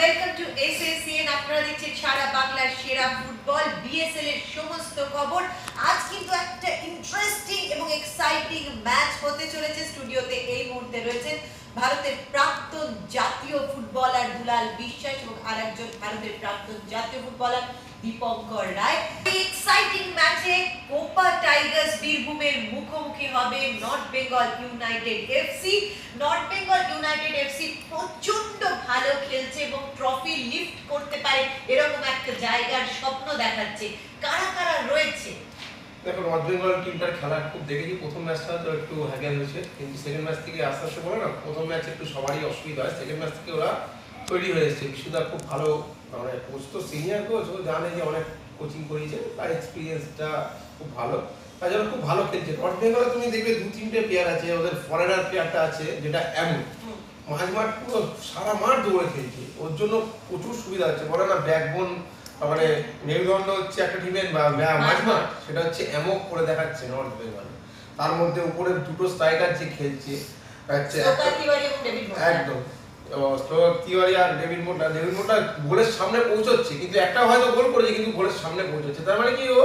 Welcome to এসএসসিএন। আপনারা দেখছেন সারা বাংলার সেরা ফুটবল বিএসএল এর সমস্ত খবর। আজ কিন্তু একটা ইন্টারেস্টিং এবং এক্সাইটিং ম্যাচ হতে চলেছে। স্টুডিওতে এই মুহূর্তে রয়েছেন ভারতের প্রাক্তন জাতীয় ফুটবলার দুলাল বিশ্বাস এবং আরেকজন ভারতের প্রাক্তন জাতীয় ফুটবলার দীপঙ্কর রায়। এই এক্সাইটিং ম্যাচে কোপা টাইগার্স বীরভূমের মুখোমুখি হবে north Bengal United FC. North Bengal United FC প্রচন্ড ভালো খেলছে এবং ট্রফি লিফট করতে পারে এরকম একটা জায়গার স্বপ্ন দেখাচ্ছে। কারা কারা রয়েছে? দেখো, নর্থ বেঙ্গল টিমটার খেলা খুব দেখেছি। প্রথম ম্যাচটা তো একটু হ্যাগেল হয়েছে, কিন্তু সেকেন্ড ম্যাচ থেকে আস্তে আস্তে বলে না, প্রথম ম্যাচে একটু সবারই অসুবিধা হয়, সেকেন্ড ম্যাচ থেকে ওরা তৈরি হয়ে এসেছে। বিশুদা খুব ভালো, মানে কোচ তো সিনিয়র কোচ, ও জানে যে অনেক কোচিং করিয়েছে, তার এক্সপিরিয়েন্সটা খুব ভালো, তাই জন্য খুব ভালো খেলছে। নর্থ বেঙ্গলে তুমি দেখবে দু তিনটে প্লেয়ার আছে, ওদের ফরেনার প্লেয়ারটা আছে যেটা মাঝমাঠ পুরো সারা মাঠ দৌড়ে খেলছে, ওর জন্য প্রচুর সুবিধা হচ্ছে। বলে না ব্যাকবোন, মানে মেরুদণ্ড হচ্ছে একটা টিমের মাঝমাঠ, সেটা হচ্ছে এমক করে দেখাচ্ছে নর্থ বেঙ্গল। তার মধ্যে উপরে দুটো স্ট্রাইকার যে খেলছে একদম, তিওয়ারি আর ডেভিড মোটা গোলের সামনে পৌঁছচ্ছে, কিন্তু একটা হয়তো গোল করেছে কিন্তু গোলের সামনে পৌঁছচ্ছে, তার মানে কি ও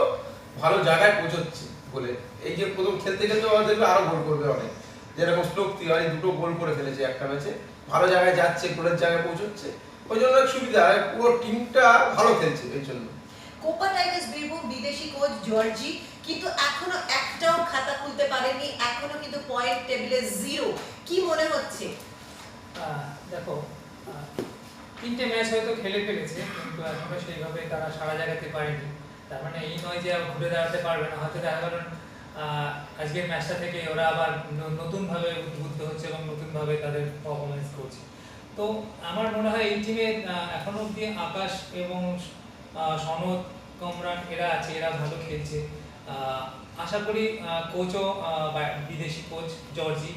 ভালো জায়গায় পৌঁছচ্ছে বলে। এই যে প্রথম খেলতে খেলতে ও দেখবে আরো গোল করবে অনেক, যেরকম শ্লোক তিওয়ারি দুটো গোল করে ফেলেছে একটা ম্যাচে, ভালো জায়গায় যাচ্ছে, গোলের জায়গায় পৌঁছচ্ছে, ওই জন্য সুবিধা। পুরো টিমটা ভালো খেলছে এই জন্য। কোপা টাইগার্স বীরভূম বিদেশি কোচ জর্জি কিন্তু এখনো একটাও খাতা খুলতে পারেনি, এখনো কিন্তু পয়েন্ট টেবিলে জিরো। কি মনে হচ্ছে? দেখো, তিনটে ম্যাচ হয়তো খেলে ফেলেছে, কিন্তু এখনো সেইভাবে তারা সারা জায়গাতে পারেনি। তার মানে এই নয় যে ঘুরে দাঁড়াতে পারবে না, হয়তো দেখা গেল আজকের ম্যাচটা থেকে ওরা আবার নতুনভাবে উদ্বুদ্ধ হচ্ছে এবং নতুনভাবে তাদের পারফরমেন্স করছে। তো আমার মনে হয় এই টিমে এখনো অব্দি আকাশ এবং সনদ, কমরান এরা আছে, এরা ভালো খেলছে। আশা করি কোচও বিদেশি কোচ জর্জি,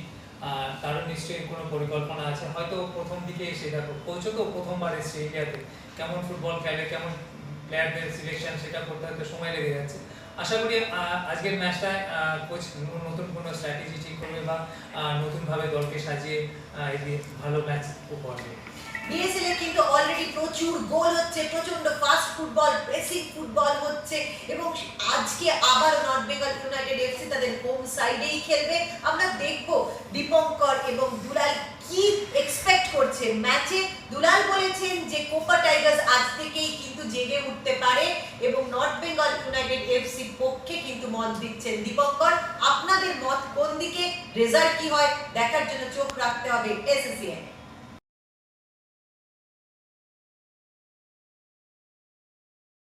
তারও নিশ্চয়ই কোনো পরিকল্পনা আছে। হয়তো প্রথম দিকে এসে, দেখো কোচও তো প্রথমবার এসছে ইন্ডিয়াতে, কেমন ফুটবল খেলে, কেমন প্লেয়ারদের সিলেকশন, সেটা করতে হয়তো সময় লেগে যাচ্ছে। আশা করি আজকের ম্যাচটায় কোচ নতুন কোনো স্ট্র্যাটেজি ঠিক করবে বা নতুনভাবে দলকে সাজিয়ে ভালো ম্যাচ উপহার দেবে। বিএসএল এর কিন্তু অলরেডি প্রচুর গোল হচ্ছে, প্রচন্ড ফাস্ট ফুটবল, প্রেসিং ফুটবল হচ্ছে এবং আজকে আবার নর্থ বেঙ্গল ইউনাইটেড এফসি তাদের হোম সাইডেই খেলবে। আমরা দেখব দীপঙ্কর এবং দুলাল কি এক্সপেক্ট করছে ম্যাচে। দুলাল বলেছেন যে কোপা টাইগার্স আজ থেকেই কিন্তু জেগে উঠতে পারে এবং নর্থ বেঙ্গল ইউনাইটেড এফসি পক্ষে কিন্তু মত দিচ্ছেন দীপঙ্কর। আপনাদের মত কোন দিকে? রেজাল্ট কি হয় দেখার জন্য চোখ রাখতে হবে এসএসসিএন।